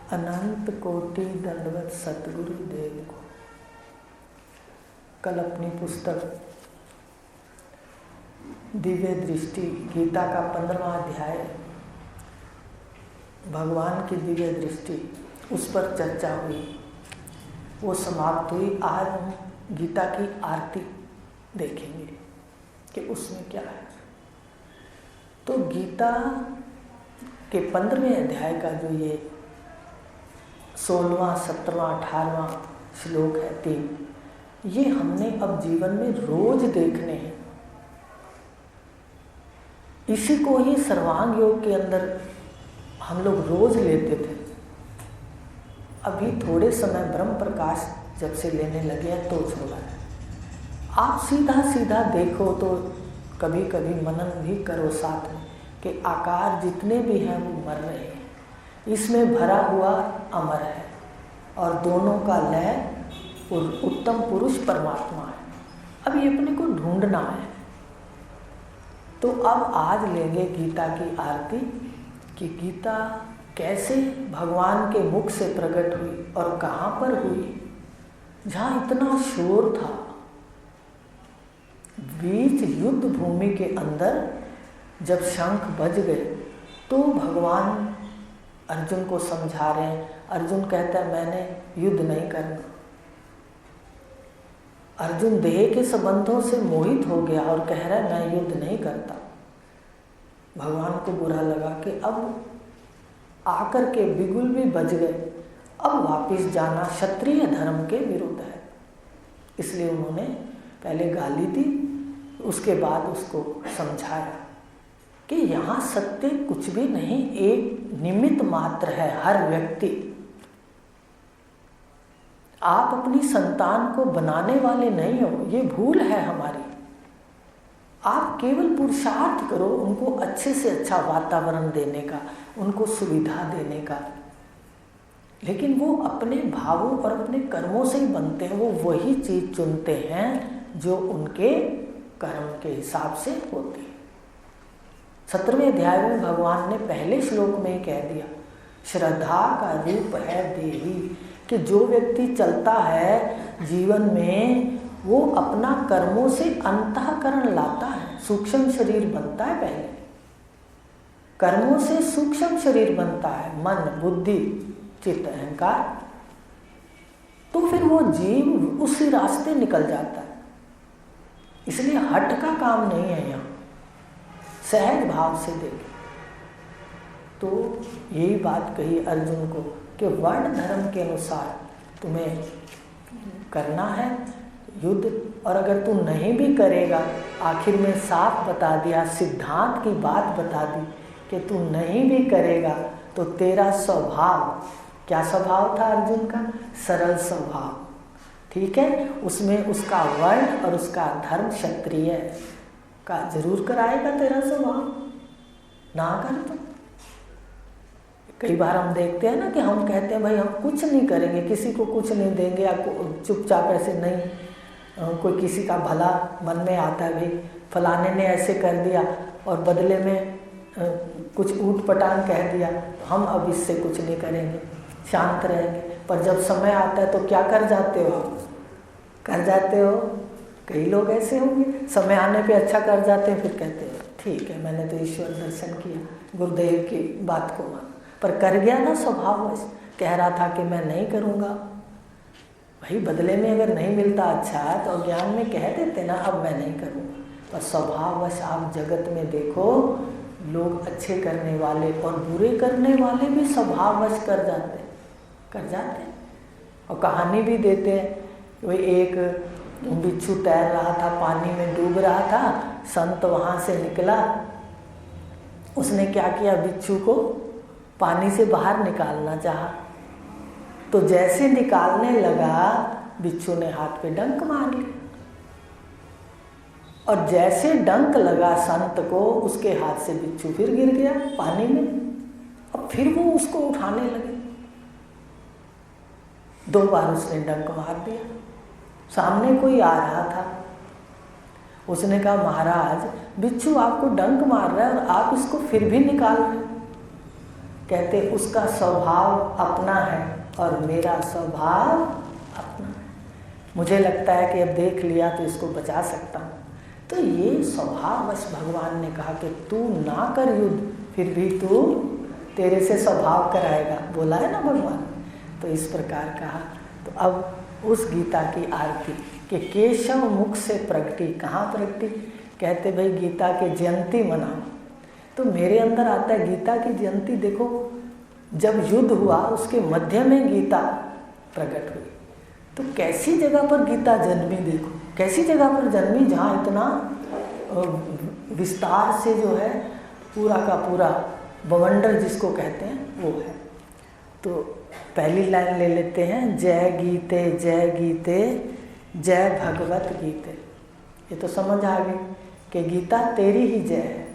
अनंत कोटि दंडवत सतगुरु देव को। कल अपनी पुस्तक दिव्य दृष्टि गीता का 15वां अध्याय भगवान की दिव्य दृष्टि उस पर चर्चा हुई, वो समाप्त हुई। आज हम गीता की आरती देखेंगे कि उसमें क्या है। तो गीता के 15वें अध्याय का जो ये 16वां, 17वां, 18वां श्लोक है 3, ये हमने अब जीवन में रोज देखने हैं। इसी को ही सर्वांग योग के अंदर हम लोग रोज लेते थे। अभी थोड़े समय ब्रह्म प्रकाश जब से लेने लगे हैं तो छोड़ा है। आप सीधा सीधा देखो तो कभी कभी मनन भी करो साथ में कि आकार जितने भी हैं वो मर रहे हैं, इसमें भरा हुआ अमर है और दोनों का लय उत्तम पुरुष परमात्मा है। अब ये अपने को ढूंढना है। तो अब आज लेंगे गीता की आरती कि गीता कैसे भगवान के मुख से प्रकट हुई और कहाँ पर हुई। जहाँ इतना शोर था, बीच युद्ध भूमि के अंदर जब शंख बज गए तो भगवान अर्जुन को समझा रहे हैं। अर्जुन कहता है मैंने युद्ध नहीं करना। अर्जुन देह के संबंधों से मोहित हो गया और कह रहा है मैं युद्ध नहीं करता। भगवान को बुरा लगा कि अब आकर के बिगुल भी बज गए, अब वापिस जाना क्षत्रिय धर्म के विरुद्ध है। इसलिए उन्होंने पहले गाली दी, उसके बाद उसको समझाया कि यहाँ सत्य कुछ भी नहीं, एक निमित्त मात्र है हर व्यक्ति। आप अपनी संतान को बनाने वाले नहीं हो, ये भूल है हमारी। आप केवल पुरुषार्थ करो उनको अच्छे से अच्छा वातावरण देने का, उनको सुविधा देने का। लेकिन वो अपने भावों और अपने कर्मों से ही बनते हैं। वो वही चीज चुनते हैं जो उनके कर्म के हिसाब से होती है। 17वें अध्याय में भगवान ने पहले श्लोक में ही कह दिया, श्रद्धा का रूप है देही, कि जो व्यक्ति चलता है जीवन में वो अपना कर्मों से अंतःकरण लाता है, सूक्ष्म शरीर बनता है। पहले कर्मों से सूक्ष्म शरीर बनता है, मन, बुद्धि, चित्त, अहंकार। तो फिर वो जीव उसी रास्ते निकल जाता है। इसलिए हट का काम नहीं है यहाँ, सहज भाव से देखें। तो यही बात कही अर्जुन को कि वर्ण धर्म के अनुसार तुम्हें करना है युद्ध, और अगर तू नहीं भी करेगा, आखिर में साफ बता दिया, सिद्धांत की बात बता दी कि तू नहीं भी करेगा तो तेरा स्वभाव, क्या स्वभाव था अर्जुन का? सरल स्वभाव, ठीक है। उसमें उसका वर्ण और उसका धर्म क्षत्रिय का जरूर कराएगा तेरा स्वभाव, ना कर तो। कई बार हम देखते हैं ना कि हम कहते हैं भाई हम कुछ नहीं करेंगे, किसी को कुछ नहीं देंगे, या चुपचाप ऐसे नहीं, कोई किसी का भला मन में आता है, भाई फलाने ने ऐसे कर दिया और बदले में कुछ ऊट पटांग कह दिया, हम अब इससे कुछ नहीं करेंगे, शांत रहेंगे। पर जब समय आता है तो क्या कर जाते हो? कर जाते हो। कई लोग ऐसे होंगे, समय आने पे अच्छा कर जाते हैं, फिर कहते हैं ठीक है मैंने तो ईश्वर दर्शन किया, गुरुदेव की बात को माना, पर कर गया ना स्वभाववश। कह रहा था कि मैं नहीं करूँगा, भाई बदले में अगर नहीं मिलता अच्छा तो ज्ञान में कह देते ना अब मैं नहीं करूँगा। पर स्वभाववश आप जगत में देखो, लोग अच्छे करने वाले और बुरे करने वाले भी स्वभाववश कर जाते हैं। और कहानी भी देते हैं, वही एक बिच्छू तैर रहा था, पानी में डूब रहा था, संत वहाँ से निकला, उसने क्या किया, बिच्छू को पानी से बाहर निकालना चाहा। तो जैसे निकालने लगा बिच्छू ने हाथ पे डंक मार लिया, और जैसे डंक लगा संत को, उसके हाथ से बिच्छू फिर गिर गया पानी में। अब फिर वो उसको उठाने लगे, 2 बार उसने डंक मार दिया। सामने कोई आ रहा था, उसने कहा महाराज बिच्छू आपको डंक मार रहा है और आप इसको फिर भी निकाल रहे। कहते उसका स्वभाव अपना है और मेरा स्वभाव अपना है। मुझे लगता है कि अब देख लिया तो इसको बचा सकता हूँ। तो ये स्वभाववश भगवान ने कहा कि तू ना कर युद्ध, फिर भी तू तेरे से स्वभाव कराएगा, बोला है ना भगवान। तो इस प्रकार कहा। तो अब उस गीता की आरती कि केशव मुख से प्रगति, कहाँ प्रगति? कहते भाई गीता के जयंती मनाओ। तो मेरे अंदर आता है गीता की जयंती। देखो जब युद्ध हुआ उसके मध्य में गीता प्रकट हुई, तो कैसी जगह पर गीता जन्मी। देखो कैसी जगह पर जन्मी जहाँ इतना विस्तार से जो है पूरा का पूरा बवंडर जिसको कहते हैं वो है। तो पहली लाइन ले लेते हैं, जय गीते जय भगवत गीते। ये तो समझ आ गई कि गीता तेरी ही जय है।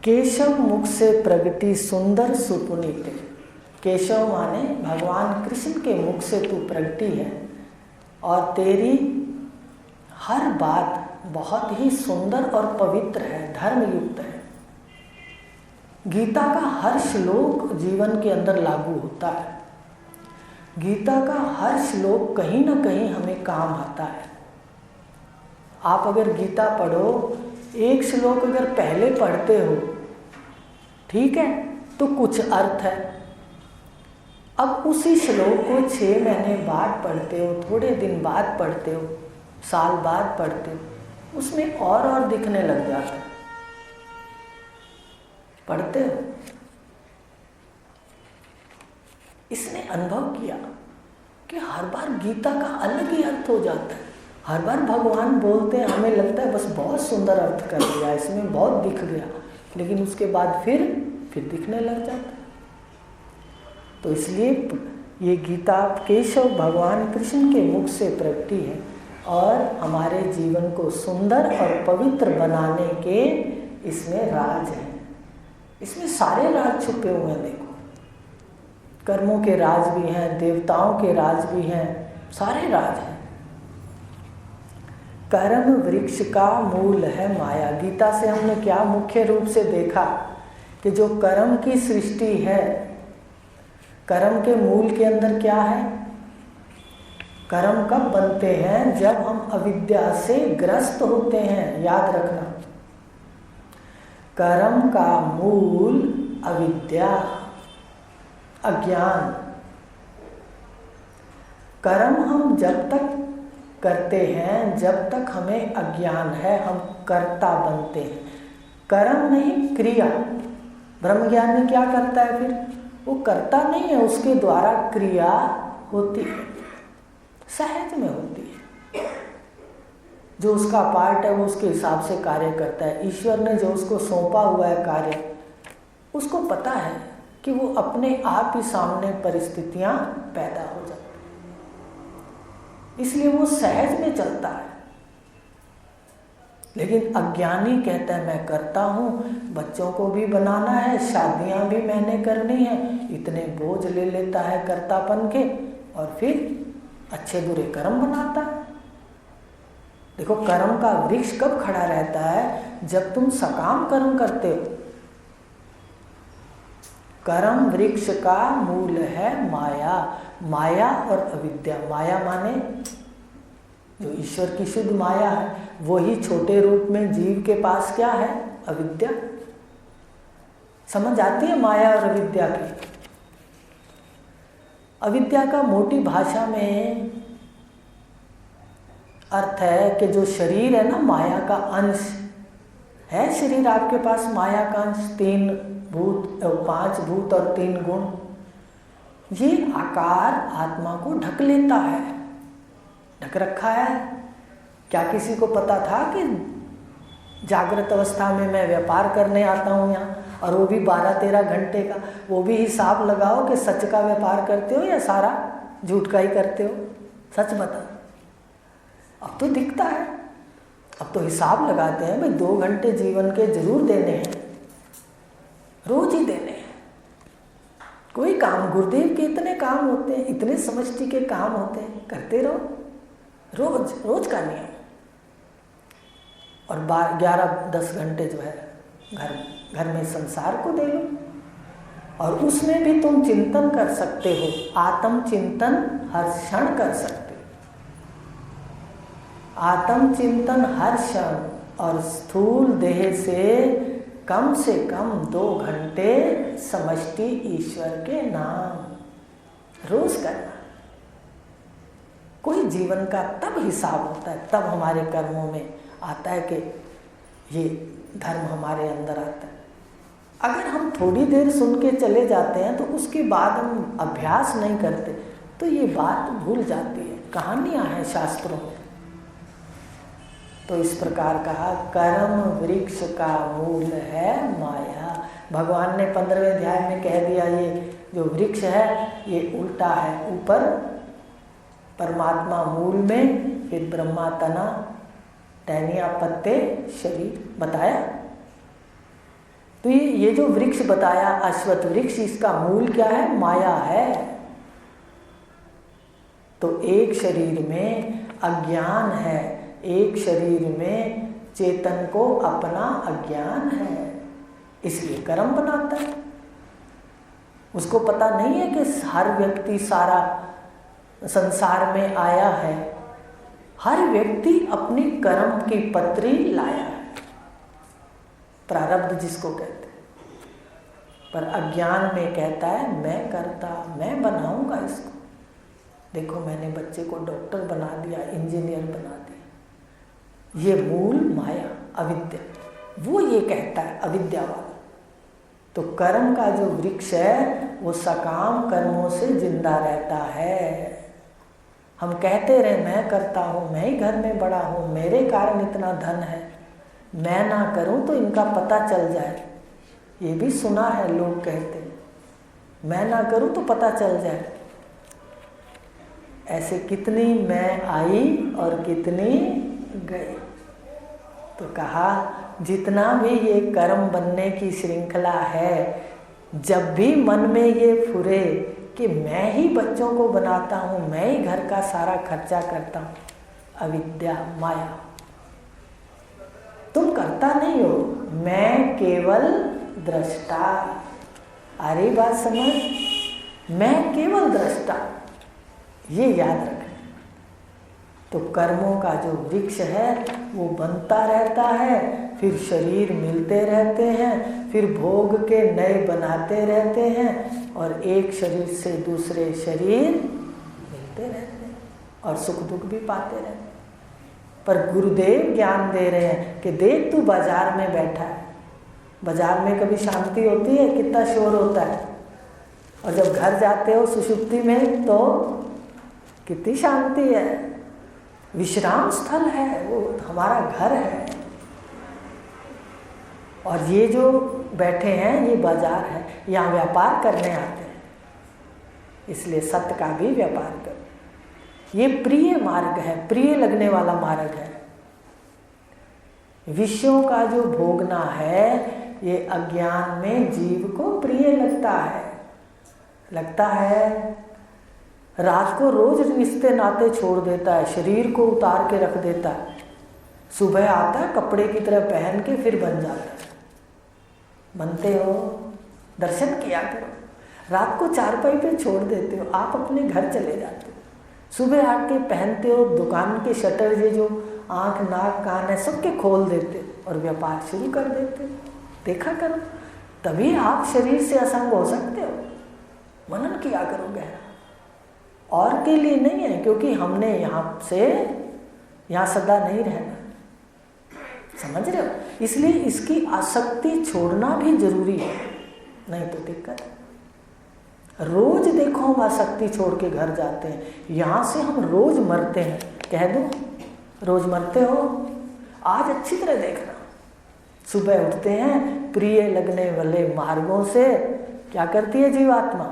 केशव मुख से प्रगति सुंदर सुपुनीते। केशव माने भगवान कृष्ण के मुख से तू प्रगति है और तेरी हर बात बहुत ही सुंदर और पवित्र है, धर्मयुक्त है। गीता का हर श्लोक जीवन के अंदर लागू होता है। गीता का हर श्लोक कहीं ना कहीं हमें काम आता है। आप अगर गीता पढ़ो, एक श्लोक अगर पहले पढ़ते हो, ठीक है, तो कुछ अर्थ है। अब उसी श्लोक को 6 महीने बाद पढ़ते हो, थोड़े दिन बाद पढ़ते हो, साल बाद पढ़ते हो, उसमें और दिखने लग जाता है। पढ़ते हो, इसने अनुभव किया कि हर बार गीता का अलग ही अर्थ हो जाता है। हर बार भगवान बोलते हैं, हमें लगता है बस बहुत सुंदर अर्थ कर दिया, इसमें बहुत दिख गया, लेकिन उसके बाद फिर दिखने लग जाता है। तो इसलिए ये गीता केशव भगवान कृष्ण के मुख से प्रगति है और हमारे जीवन को सुंदर और पवित्र बनाने के इसमें राज है। इसमें सारे राज छुपे हुए हैं। देखो कर्मों के राज भी हैं, देवताओं के राज भी हैं, सारे राज हैं। कर्म वृक्ष का मूल है माया। गीता से हमने क्या मुख्य रूप से देखा कि जो कर्म की सृष्टि है, कर्म के मूल के अंदर क्या है? कर्म कब बनते हैं? जब हम अविद्या से ग्रस्त होते हैं। याद रखना, कर्म का मूल अविद्या, अज्ञान। कर्म हम जब तक करते हैं, जब तक हमें अज्ञान है, हम कर्ता बनते हैं। कर्म नहीं, क्रिया। ब्रह्मज्ञानी क्या करता है? फिर वो करता नहीं है, उसके द्वारा क्रिया होती है, सहज में होती है। जो उसका पार्ट है वो उसके हिसाब से कार्य करता है। ईश्वर ने जो उसको सौंपा हुआ है कार्य, उसको पता है कि वो अपने आप ही सामने परिस्थितियां पैदा हो जाती हैं, इसलिए वो सहज में चलता है। लेकिन अज्ञानी कहता है मैं करता हूँ, बच्चों को भी बनाना है, शादियां भी मैंने करनी है, इतने बोझ ले लेता है कर्तापन के और फिर अच्छे बुरे कर्म बनाता है। देखो कर्म का वृक्ष कब खड़ा रहता है? जब तुम सकाम कर्म करते हो। कर्म वृक्ष का मूल है माया। माया और अविद्या। माया माने जो ईश्वर की शुद्ध माया है, वही छोटे रूप में जीव के पास क्या है? अविद्या। समझ आती है माया और अविद्या की? अविद्या का मोटी भाषा में अर्थ है कि जो शरीर है ना, माया का अंश है शरीर आपके पास, माया का अंश, 3 भूत, 5 भूत और 3 गुण। ये आकार आत्मा को ढक लेता है, ढक रखा है। क्या किसी को पता था कि जागृत अवस्था में मैं व्यापार करने आता हूँ यहाँ, और वो भी 12-13 घंटे का? वो भी हिसाब लगाओ कि सच का व्यापार करते हो या सारा झूठ का ही करते हो? सच बता। अब तो दिखता है, अब तो हिसाब लगाते हैं भाई 2 घंटे जीवन के जरूर देने हैं, रोज ही देने हैं। कोई काम, गुरुदेव के इतने काम होते हैं, इतने समष्टि के काम होते हैं, करते रहो, रोज रोज का नियम। और 11-10 घंटे जो है घर घर में संसार को दे लो। और उसमें भी तुम चिंतन कर सकते हो, आत्म चिंतन हर क्षण कर सकते हो, आत्म चिंतन हर क्षण। और स्थूल देह से कम 2 घंटे समष्टि ईश्वर के नाम रोज करना। कोई जीवन का तब हिसाब होता है, तब हमारे कर्मों में आता है कि ये धर्म हमारे अंदर आता है। अगर हम थोड़ी देर सुन के चले जाते हैं तो उसके बाद हम अभ्यास नहीं करते तो ये बात भूल जाती है। कहानियां हैं शास्त्रों में। तो इस प्रकार कहा, कर्म वृक्ष का मूल है माया। भगवान ने 15वें अध्याय में कह दिया, ये जो वृक्ष है ये उल्टा है, ऊपर परमात्मा मूल में, फिर ब्रह्मा तना, टहनियाँ पत्ते, शरीर बताया। तो ये जो वृक्ष बताया अश्वत्थ वृक्ष, इसका मूल क्या है? माया है। तो एक शरीर में अज्ञान है, एक शरीर में चेतन को अपना अज्ञान है, इसलिए कर्म बनाता है। उसको पता नहीं है कि हर व्यक्ति सारा संसार में आया है, हर व्यक्ति अपनी कर्म की पत्री लाया है, प्रारब्ध जिसको कहते हैं। पर अज्ञान में कहता है मैं करता, मैं बनाऊंगा इसको। देखो मैंने बच्चे को डॉक्टर बना दिया, इंजीनियर बना दिया, ये मूल माया अविद्या। वो ये कहता है अविद्या वाला। तो कर्म का जो वृक्ष है वो सकाम कर्मों से जिंदा रहता है। हम कहते रहे मैं करता हूँ, मैं ही घर में बड़ा हूँ, मेरे कारण इतना धन है, मैं ना करूँ तो इनका पता चल जाए। ये भी सुना है, लोग कहते हैं मैं ना करूँ तो पता चल जाए। ऐसे कितनी मैं आई और कितनी गई। तो कहा जितना भी ये कर्म बनने की श्रृंखला है, जब भी मन में ये फुरे कि मैं ही बच्चों को बनाता हूँ, मैं ही घर का सारा खर्चा करता हूँ, अविद्या माया। तुम करता नहीं हो, मैं केवल दृष्टा। अरे बात समझ, मैं केवल दृष्टा, ये याद रखना। तो कर्मों का जो वृक्ष है वो बनता रहता है, फिर शरीर मिलते रहते हैं, फिर भोग के नए बनाते रहते हैं, और एक शरीर से दूसरे शरीर मिलते रहते हैं और सुख दुख भी पाते रहते हैं। पर गुरुदेव ज्ञान दे रहे हैं कि देख तू बाजार में बैठा है, बाजार में कभी शांति होती है? कितना शोर होता है। और जब घर जाते हो सुषुप्ति में तो कितनी शांति है। विश्राम स्थल है, वो हमारा घर है। और ये जो बैठे हैं ये बाजार है, यहाँ व्यापार करने आते हैं, इसलिए सत्य का भी व्यापार करो। ये प्रिय मार्ग है, प्रिय लगने वाला मार्ग है। विषयों का जो भोगना है ये अज्ञान में जीव को प्रिय लगता है। रात को रोज रिश्ते नाते छोड़ देता है, शरीर को उतार के रख देता है, सुबह आता है कपड़े की तरह पहन के फिर बन जाता है। बनते हो, दर्शन किया करो। रात को चारपाई पे छोड़ देते हो, आप अपने घर चले जाते हो, सुबह आके पहनते हो, दुकान के शटर ये जो आँख नाक कान है सबके खोल देते और व्यापार शुरू कर देते। देखा करो, तभी आप शरीर से असंग हो सकते हो। मनन किया करो गहरा, और के लिए नहीं है, क्योंकि हमने यहाँ सदा नहीं रहना, समझ रहे हो? इसलिए इसकी आसक्ति छोड़ना भी जरूरी है, नहीं तो दिक्कत है। रोज देखो हम आसक्ति छोड़ के घर जाते हैं, यहाँ से हम रोज मरते हैं। कह दो रोज मरते हो? आज अच्छी तरह देखना, सुबह उठते हैं, प्रिय लगने वाले मार्गों से क्या करती है जीवात्मा?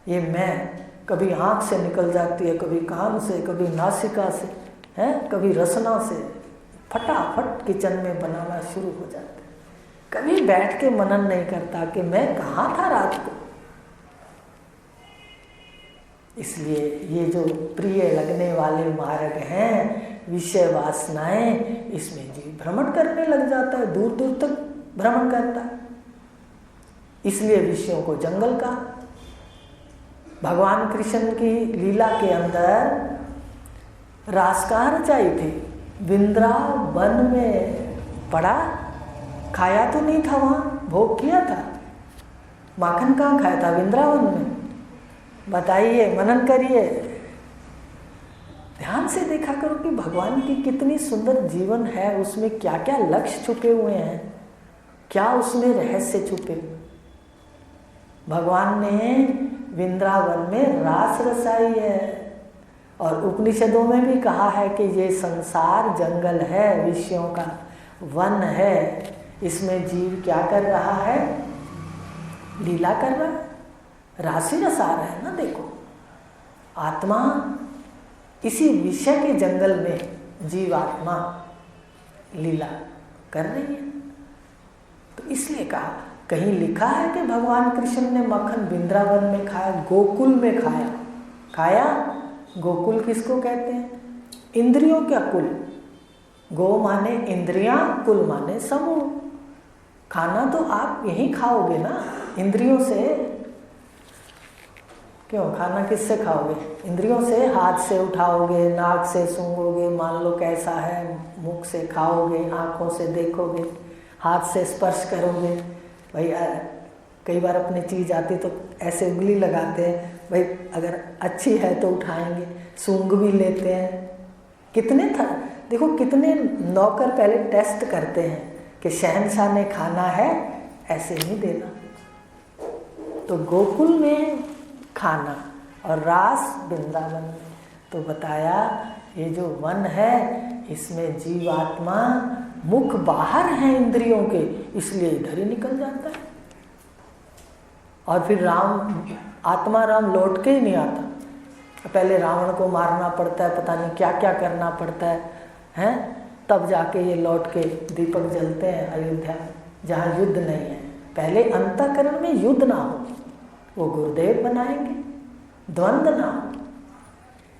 ये मैं कभी आँख से निकल जाती है, कभी कान से, कभी नासिका से, हैं, कभी रसना से, फटाफट किचन में बनाना शुरू हो जाता है। कभी बैठ के मनन नहीं करता कि मैं कहाँ था रात को। इसलिए ये जो प्रिय लगने वाले मार्ग हैं, विषय वासनाएं, इसमें जीव भ्रमण करने लग जाता है, दूर दूर तक भ्रमण करता है। इसलिए विषयों को जंगल का। भगवान कृष्ण की लीला के अंदर रास कहाँ रचाई थी? वृंदावन में पड़ा, खाया तो नहीं था, वहाँ भोग किया था। माखन कहाँ खाया था? वृंदावन में। बताइए, मनन करिए, ध्यान से देखा करो कि भगवान की कितनी सुंदर जीवन है, उसमें क्या क्या लक्ष्य छुपे हुए हैं, क्या उसमें रहस्य छुपे। भगवान ने वृंदावन में रास रचाई है, और उपनिषदों में भी कहा है कि ये संसार जंगल है, विषयों का वन है, इसमें जीव क्या कर रहा है? लीला कर रहा है, राशि रसा रहा है ना। देखो, आत्मा इसी विषय के जंगल में जीवात्मा लीला कर रही है। तो इसलिए कहा, कहीं लिखा है कि भगवान कृष्ण ने मक्खन वृंदावन में खाया, गोकुल में खाया। खाया, गोकुल किसको कहते हैं? इंद्रियों का कुल। गो माने इंद्रियां, कुल माने समूह। खाना तो आप यहीं खाओगे ना, इंद्रियों से। क्यों? खाना किससे खाओगे? इंद्रियों से। हाथ से उठाओगे, नाक से सूंघोगे, मान लो कैसा है, मुख से खाओगे, आँखों से देखोगे, हाथ से स्पर्श करोगे। भाई कई बार अपनी चीज़ आती तो ऐसे उंगली लगाते हैं, भाई अगर अच्छी है तो उठाएंगे, सूंघ भी लेते हैं। कितने था, देखो कितने नौकर पहले टेस्ट करते हैं कि शहंशाह ने खाना है, ऐसे नहीं देना। तो गोकुल में खाना और रास वृंदावन में। तो बताया ये जो वन है, इसमें जीवात्मा मुख बाहर है इंद्रियों के, इसलिए इधर ही निकल जाता है। और फिर आत्मा राम लौट के ही नहीं आता। पहले रावण को मारना पड़ता है, पता नहीं क्या क्या करना पड़ता है, तब जाके ये लौट के दीपक जलते हैं अयोध्या, जहाँ युद्ध नहीं है। पहले अंतःकरण में युद्ध ना हो, वो गुरुदेव बनाएंगे, द्वंद्व ना हो।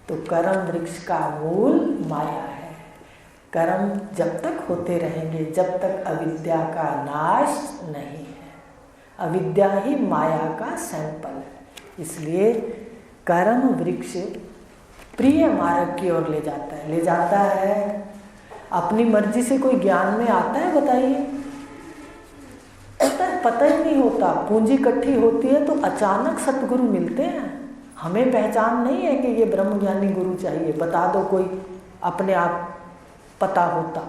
तो कर्म वृक्ष का मूल माया है। कर्म जब तक होते रहेंगे, जब तक अविद्या का नाश नहीं है। अविद्या ही माया का सैंपल है। इसलिए कर्म वृक्ष प्रिय मार्ग की ओर ले जाता है, ले जाता है। अपनी मर्जी से कोई ज्ञान में आता है? बताइए, पता ही नहीं होता। पूंजी इकट्ठी होती है तो अचानक सतगुरु मिलते हैं। हमें पहचान नहीं है कि ये ब्रह्मज्ञानी गुरु चाहिए, बता दो कोई अपने आप पता होता,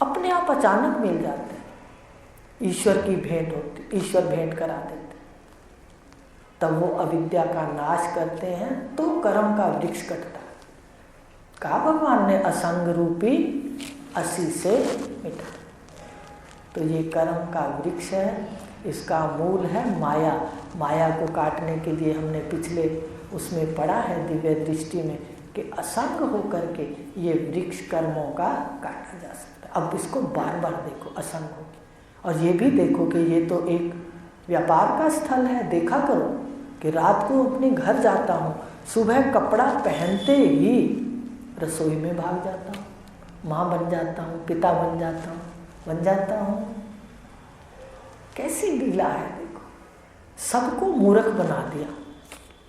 अपने आप अचानक मिल जाते हैं। ईश्वर की भेंट होती, ईश्वर भेंट करा देते, तब वो अविद्या का नाश करते हैं, तो कर्म का वृक्ष कटता है। कहा भगवान ने असंग रूपी असी से मिटा। तो ये कर्म का वृक्ष है, इसका मूल है माया। माया को काटने के लिए हमने पिछले उसमें पढ़ा है दिव्य दृष्टि में कि असंग होकर के ये वृक्ष कर्मों का काटा जा सकता है। अब इसको बार बार देखो, असंग हो, और ये भी देखो कि ये तो एक व्यापार का स्थल है। देखा करो कि रात को अपने घर जाता हूँ, सुबह कपड़ा पहनते ही रसोई में भाग जाता हूँ, माँ बन जाता हूँ, पिता बन जाता हूँ। कैसी लीला है देखो, सबको मूर्ख बना दिया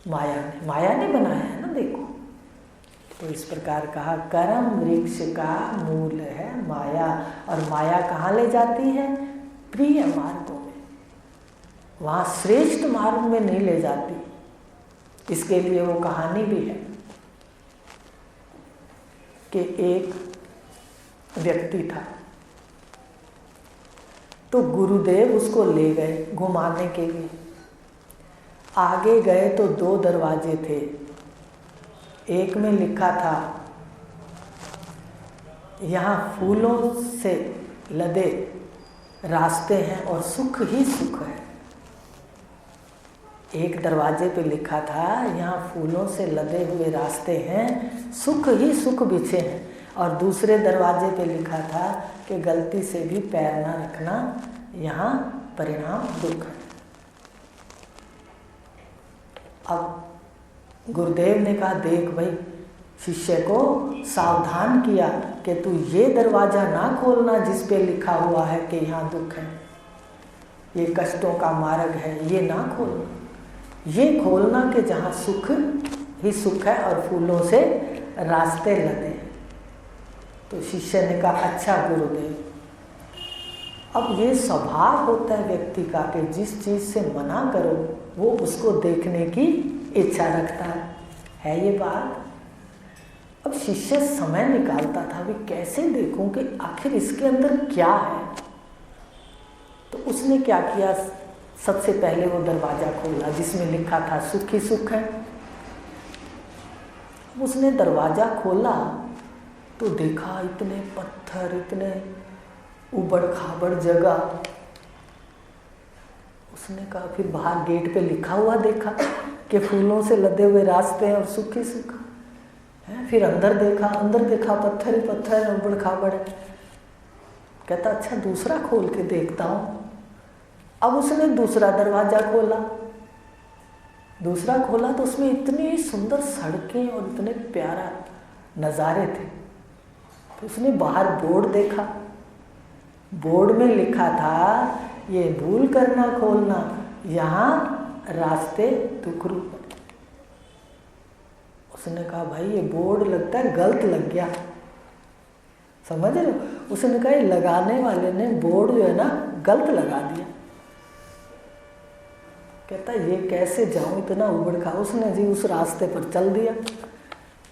माया ने बनाया है ना। देखो, तो इस प्रकार कहा कर्म वृक्ष का मूल है माया। और माया कहाँ ले जाती है? प्रिय मार्गों में, वहाँ श्रेष्ठ मार्ग में नहीं ले जाती। इसके लिए वो कहानी भी है कि एक व्यक्ति था, तो गुरुदेव उसको ले गए घुमाने के लिए। आगे गए तो 2 दरवाजे थे। एक में लिखा था यहाँ फूलों से लदे रास्ते हैं और सुख ही सुख है। एक दरवाजे पे लिखा था यहाँ फूलों से लदे हुए रास्ते हैं, सुख ही सुख बिछे हैं। और दूसरे दरवाजे पे लिखा था कि गलती से भी पैर ना रखना, यहाँ परिणाम दुख है। अब गुरुदेव ने कहा देख भाई, शिष्य को सावधान किया कि तू ये दरवाजा ना खोलना जिस पे लिखा हुआ है कि यहाँ दुख है। ये कष्टों का मार्ग है, ये ना खोलना। ये खोलना कि जहाँ सुख ही सुख है और फूलों से रास्ते लदे। तो शिष्य ने कहा अच्छा गुरुदेव। अब ये स्वभाव होता है व्यक्ति का कि जिस चीज़ से मना करो वो उसको देखने की इच्छा रखता है ये बात। अब शिष्य समय निकालता था भी कैसे देखूं कि आखिर इसके अंदर क्या है। तो उसने क्या किया, सबसे पहले वो दरवाज़ा खोला जिसमें लिखा था सुख ही सुख है। उसने दरवाज़ा खोला तो देखा इतने पत्थर, इतने उबड़ खाबड़ जगह। उसने कहा, फिर बाहर गेट पे लिखा हुआ देखा कि फूलों से लदे हुए रास्ते हैं और सुख ही सुख है। फिर अंदर देखा पत्थर ही पत्थर है, उबड़ खाबड़ है। कहता अच्छा दूसरा खोल के देखता हूँ। अब उसने दूसरा दरवाज़ा खोला, तो उसमें इतनी सुंदर सड़कें और इतने प्यारा नज़ारे थे। तो उसने बाहर बोर्ड देखा, बोर्ड में लिखा था ये भूल कर ना खोलना, यहाँ रास्ते दुखरू। उसने कहा भाई ये बोर्ड लगता है गलत लग गया, समझ रहे हो। उसने कहा ये लगाने वाले ने बोर्ड जो है ना गलत लगा दिया। कहता ये कैसे जाऊं, इतना उबड़ खा। उसने जी उस रास्ते पर चल दिया।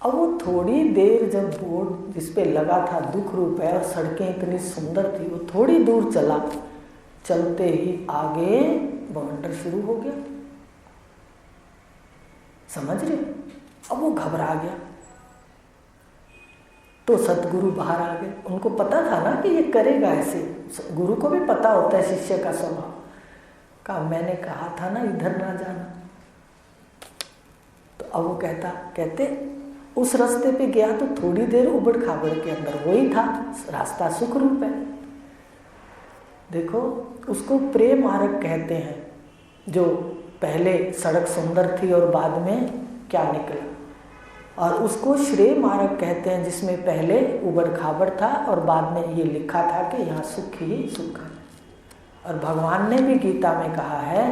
अब वो थोड़ी देर जब बोर्ड जिस पे लगा था दुख रूप है और सड़कें इतनी सुंदर थी, वो थोड़ी दूर चला, चलते ही आगे बवंडर शुरू हो गया, समझ रहे। अब वो घबरा गया। तो सतगुरु बाहर आ गए। उनको पता था ना कि ये करेगा ऐसे, गुरु को भी पता होता है शिष्य का स्वभाव। कहा मैंने कहा था ना इधर ना जाना। तो अब वो कहते उस रास्ते पे गया तो थोड़ी देर उबड़ खाबड़ के अंदर वही था, रास्ता सुख रूप है। देखो उसको प्रेम मार्ग कहते हैं, जो पहले सड़क सुंदर थी और बाद में क्या निकला। और उसको श्रेय मार्ग कहते हैं, जिसमें पहले उबड़ खाबड़ था और बाद में ये लिखा था कि यहाँ सुख ही सुख है। और भगवान ने भी गीता में कहा है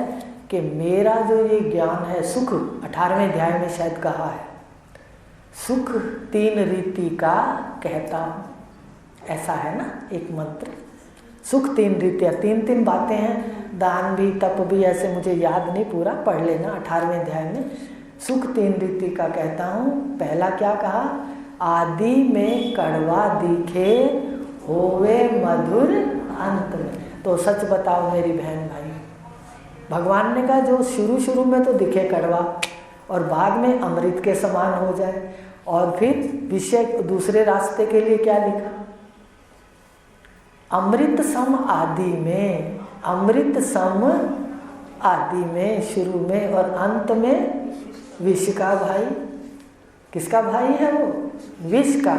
कि मेरा जो ये ज्ञान है, सुख 18वें अध्याय में शायद कहा है, सुख 3 रीति का कहता हूँ। ऐसा है ना एक मंत्र, सुख 3 रीतियाँ, 3 बातें हैं। दान भी तप भी, ऐसे मुझे याद नहीं पूरा, पढ़ लेना 18वें अध्याय में। सुख 3 रीति का कहता हूँ। पहला क्या कहा, आदि में कड़वा दिखे होवे मधुर अंत में। तो सच बताओ मेरी बहन भाई, भगवान ने कहा जो शुरू में तो दिखे कड़वा और बाद में अमृत के समान हो जाए। और फिर विषय दूसरे रास्ते के लिए क्या लिखा, अमृत सम आदि में, अमृत सम आदि में, शुरू में और अंत में विष का भाई। किसका भाई है वो, विष का।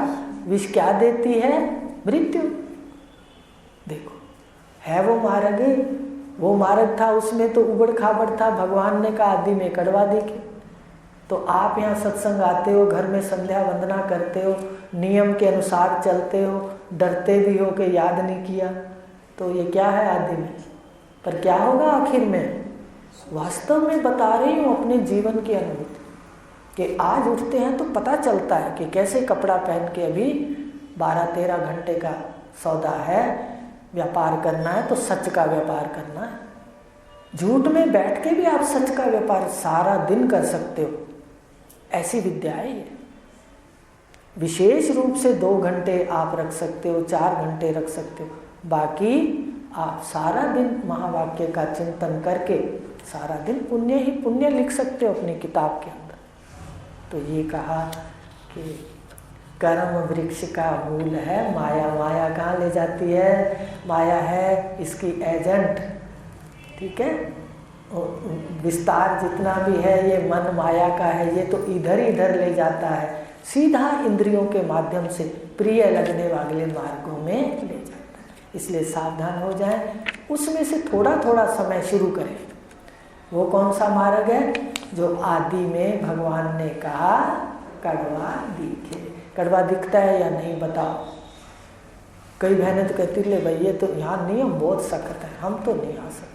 विष क्या देती है, मृत्यु। देखो है वो मार्ग, वो मार्ग था, उसमें तो उबड़ खाबड़ था। भगवान ने कहा आदि में कड़वा दिखे। तो आप यहाँ सत्संग आते हो, घर में संध्या वंदना करते हो, नियम के अनुसार चलते हो, डरते भी हो कि याद नहीं किया, तो ये क्या है आदि में। पर क्या होगा आखिर में, वास्तव में बता रही हूँ अपने जीवन की अनुभूति कि आज उठते हैं तो पता चलता है कि कैसे कपड़ा पहन के, अभी 12-13 घंटे का सौदा है, व्यापार करना है तो सच का व्यापार करना है। झूठ में बैठ के भी आप सच का व्यापार सारा दिन कर सकते हो, ऐसी विद्या है ये। विशेष रूप से 2 घंटे आप रख सकते हो, 4 घंटे रख सकते हो, बाकी आप सारा दिन महावाक्य का चिंतन करके सारा दिन पुण्य ही पुण्य लिख सकते हो अपनी किताब के अंदर। तो ये कहा कि कर्म वृक्ष का मूल है माया। माया कहाँ ले जाती है, माया है इसकी एजेंट, ठीक है। विस्तार जितना भी है ये मन माया का है, ये तो इधर इधर ले जाता है, सीधा इंद्रियों के माध्यम से प्रिय लगने वाले मार्गों में ले जाता है। इसलिए सावधान हो जाएं, उसमें से थोड़ा थोड़ा समय शुरू करें। वो कौन सा मार्ग है, जो आदि में भगवान ने कहा कड़वा दिखे। कड़वा दिखता है या नहीं बताओ। कई बहनें तो कहती ले भाई ये तो यहाँ नियम बहुत सख्त है, हम तो नहीं आ सकते।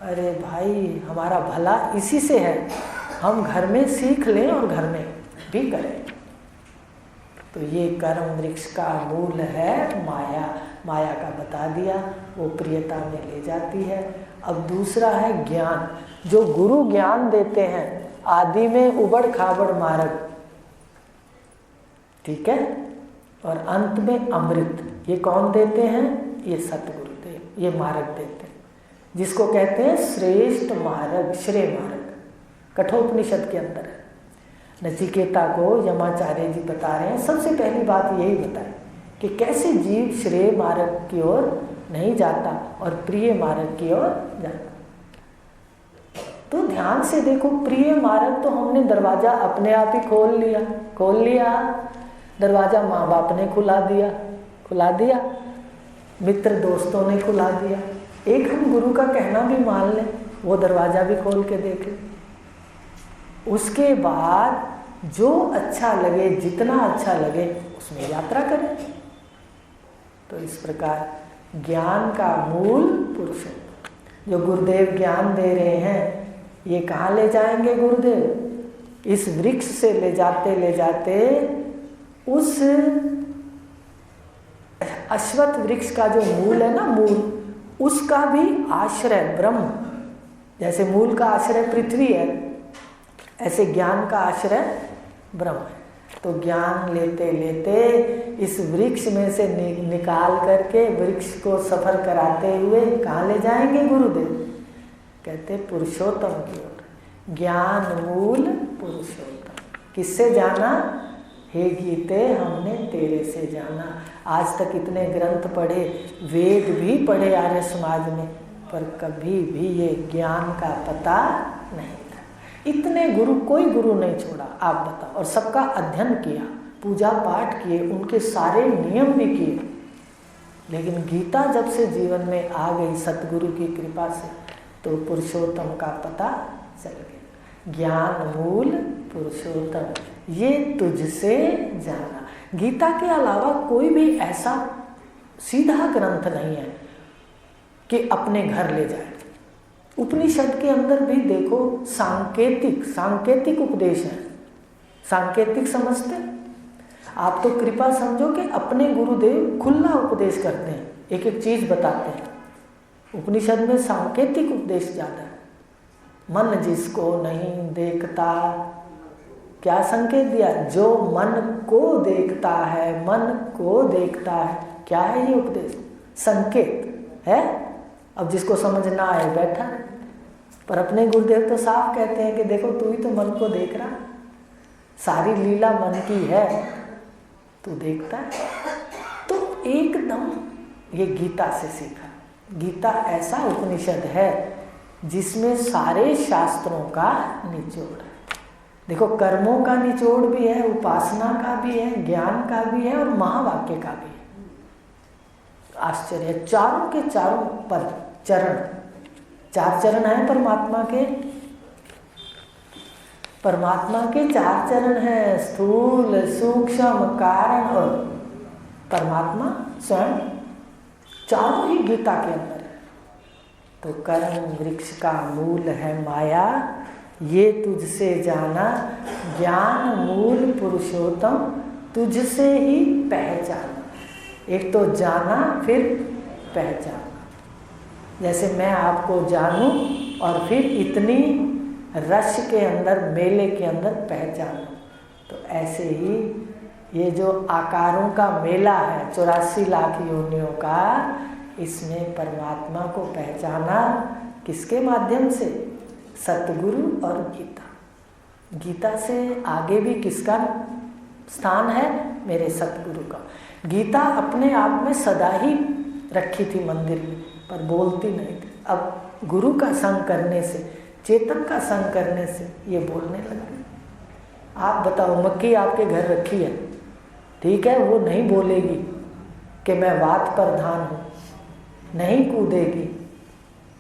अरे भाई, हमारा भला इसी से है, हम घर में सीख लें और घर में भी करें। तो ये कर्म वृक्ष का मूल है माया। माया का बता दिया, वो प्रियता में ले जाती है। अब दूसरा है ज्ञान, जो गुरु ज्ञान देते हैं, आदि में उबड़ खाबड़ मार्ग, ठीक है, और अंत में अमृत। ये कौन देते हैं? ये सतगुरु देव, ये मार्ग देते हैं, जिसको कहते हैं श्रेष्ठ मार्ग, श्रेय मार्ग। कठोपनिषद के अंदर है। नचिकेता को यमाचार्य जी बता रहे हैं, सबसे पहली बात यही बताएं कि कैसे जीव श्रेय मार्ग की ओर नहीं जाता और प्रिय मार्ग की ओर जाता। तो ध्यान से देखो, प्रिय मार्ग तो हमने दरवाजा अपने आप ही खोल लिया। दरवाजा माँ बाप ने खुला दिया, मित्र दोस्तों ने खुला दिया। एक हम गुरु का कहना भी मान लें, वो दरवाजा भी खोल के देख लें। उसके बाद जो अच्छा लगे, जितना अच्छा लगे, उसमें यात्रा करें। तो इस प्रकार ज्ञान का मूल पुरुष है। जो गुरुदेव ज्ञान दे रहे हैं, ये कहाँ ले जाएंगे गुरुदेव? इस वृक्ष से ले जाते उस अश्वत्थ वृक्ष का जो मूल है ना, मूल, उसका भी आश्रय ब्रह्म, जैसे मूल का आश्रय पृथ्वी है, ऐसे ज्ञान का आश्रय ब्रह्म है। तो ज्ञान लेते इस वृक्ष में से निकाल करके वृक्ष को सफर कराते हुए कहाँ ले जाएंगे गुरुदेव? कहते पुरुषोत्तम की ओर। ज्ञान मूल पुरुषोत्तम। किससे जाना? हे गीते, हमने तेरे से जाना। आज तक इतने ग्रंथ पढ़े, वेद भी पढ़े आर्य समाज में, पर कभी भी ये ज्ञान का पता नहीं था। इतने गुरु, कोई गुरु नहीं छोड़ा, आप बताओ, और सबका अध्ययन किया, पूजा पाठ किए, उनके सारे नियम भी किए, लेकिन गीता जब से जीवन में आ गई सतगुरु की कृपा से, तो पुरुषोत्तम का पता चल गया। ज्ञान मूल पुरुषोत्तम, ये तुझसे जाना। गीता के अलावा कोई भी ऐसा सीधा ग्रंथ नहीं है कि अपने घर ले जाए। उपनिषद के अंदर भी देखो सांकेतिक उपदेश है। सांकेतिक समझते? आप तो कृपा समझो कि अपने गुरुदेव खुला उपदेश करते हैं, एक एक चीज बताते हैं। उपनिषद में सांकेतिक उपदेश ज़्यादा है। मन जिसको नहीं देखता, क्या संकेत दिया? जो मन को देखता है, मन को देखता है। क्या है ये उपदेश? संकेत है। अब जिसको समझना है बैठा, पर अपने गुरुदेव तो साफ कहते हैं कि देखो तू ही तो मन को देख रहा, सारी लीला मन की है, तू देखता है। तो एकदम ये गीता से सीखा। गीता ऐसा उपनिषद है जिसमें सारे शास्त्रों का निचोड़ है। देखो, कर्मों का निचोड़ भी है, उपासना का भी है, ज्ञान का भी है और महावाक्य का भी है। आश्चर्य, चारों के चारों पद, चरण, 4 चरण हैं परमात्मा के। परमात्मा के 4 चरण हैं, स्थूल, सूक्ष्म, कारण और परमात्मा स्वयं, चारों ही गीता के अंदर है। तो कर्म वृक्ष का मूल है माया, ये तुझसे जाना। ज्ञान मूल पुरुषोत्तम, तुझसे ही पहचाना। एक तो जाना, फिर पहचाना। जैसे मैं आपको जानूं और फिर इतनी रस के अंदर, मेले के अंदर पहचानूं, तो ऐसे ही ये जो आकारों का मेला है 84 लाख योनियों का, इसमें परमात्मा को पहचाना किसके माध्यम से? सतगुरु और गीता। गीता से आगे भी किसका स्थान है? मेरे सतगुरु का। गीता अपने आप में सदा ही रखी थी मंदिर में, पर बोलती नहीं थी। अब गुरु का संग करने से, चेतन का संग करने से ये बोलने लगा। आप बताओ, मक्खी आपके घर रखी है, ठीक है, वो नहीं बोलेगी कि मैं वात पर धान हूँ, नहीं कूदेगी,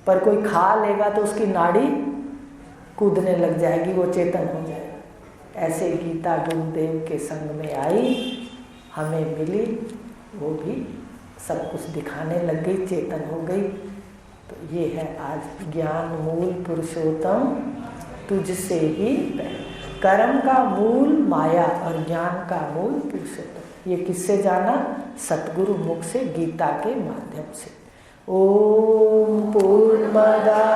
पर कोई खा लेगा तो उसकी नाड़ी कूदने लग जाएगी, वो चेतन हो जाएगा। ऐसे गीता गुरुदेव के संग में आई, हमें मिली, वो भी सब कुछ दिखाने लग गई, चेतन हो गई। तो ये है आज ज्ञान मूल पुरुषोत्तम तुझसे ही कर्म का मूल माया और ज्ञान का मूल पुरुषोत्तम। ये किससे जाना? सतगुरु मुख से, गीता के माध्यम से। ओम पूर्णमदा